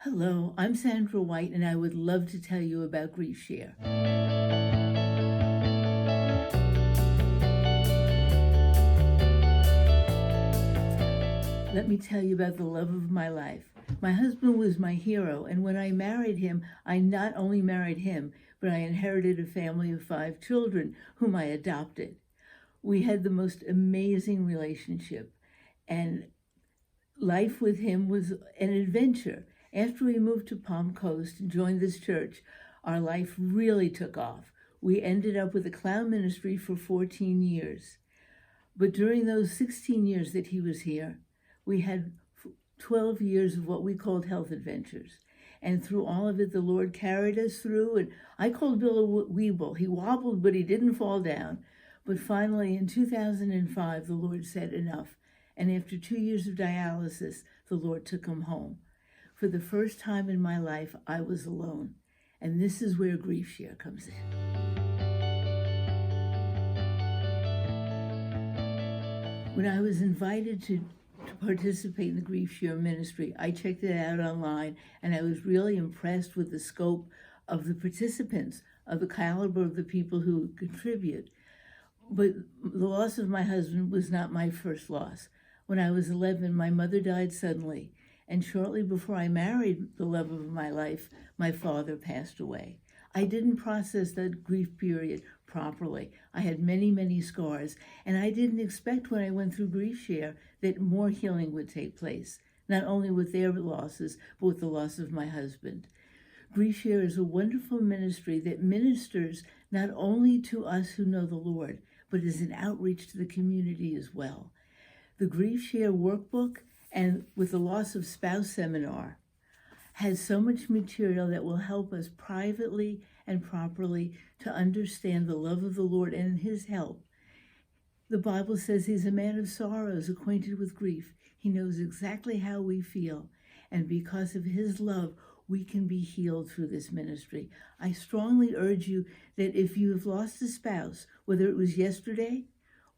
Hello, I'm Sandra White, and I would love to tell you about Grief Share. Let me tell you about the love of my life. My husband was my hero, and when I married him, I not only married him, but I inherited a family of 5 children whom I adopted. We had the most amazing relationship, and life with him was an adventure. After we moved to Palm Coast and joined this church, our life really took off. We ended up with a clown ministry for 14 years. But during those 16 years that he was here, we had 12 years of what we called health adventures. And through all of it, the Lord carried us through. And I called Bill a weeble. He wobbled, but he didn't fall down. But finally, in 2005, the Lord said enough. And after 2 years of dialysis, the Lord took him home. For the first time in my life, I was alone. And this is where Grief Share comes in. When I was invited to participate in the Grief Share ministry, I checked it out online, and I was really impressed with the scope of the participants, of the caliber of the people who contribute. But the loss of my husband was not my first loss. When I was 11, my mother died suddenly, and shortly before I married the love of my life, my father passed away. I didn't process that grief period properly. I had many, many scars, and I didn't expect when I went through Grief Share that more healing would take place, not only with their losses, but with the loss of my husband. Grief Share is a wonderful ministry that ministers not only to us who know the Lord, but is an outreach to the community as well. The Grief Share workbook and with the loss of spouse seminar has so much material that will help us privately and properly to understand the love of the Lord and his help. The Bible says he's a man of sorrows, acquainted with grief. He knows exactly how we feel, and because of his love, we can be healed through this ministry. I strongly urge you that if you have lost a spouse, whether it was yesterday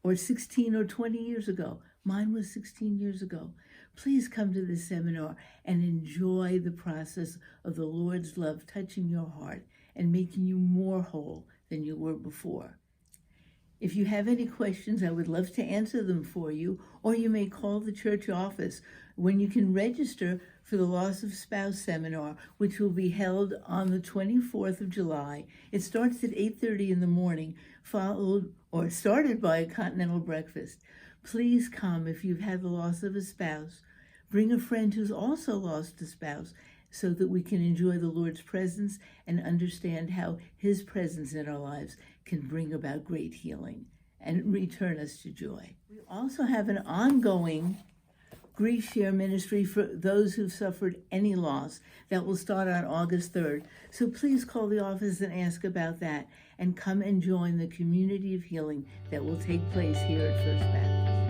or 16 or 20 years ago, mine was 16 years ago, please come to this seminar and enjoy the process of the Lord's love touching your heart and making you more whole than you were before. If you have any questions, I would love to answer them for you, or you may call the church office when you can register for the Loss of Spouse Seminar, which will be held on the 24th of July. It starts at 8:30 in the morning, started by a continental breakfast. Please come if you've had the loss of a spouse. Bring a friend who's also lost a spouse so that we can enjoy the Lord's presence and understand how his presence in our lives can bring about great healing and return us to joy. We also have an ongoing Grief Share ministry for those who've suffered any loss that will start on August 3rd. So please call the office and ask about that and come and join the community of healing that will take place here at First Baptist.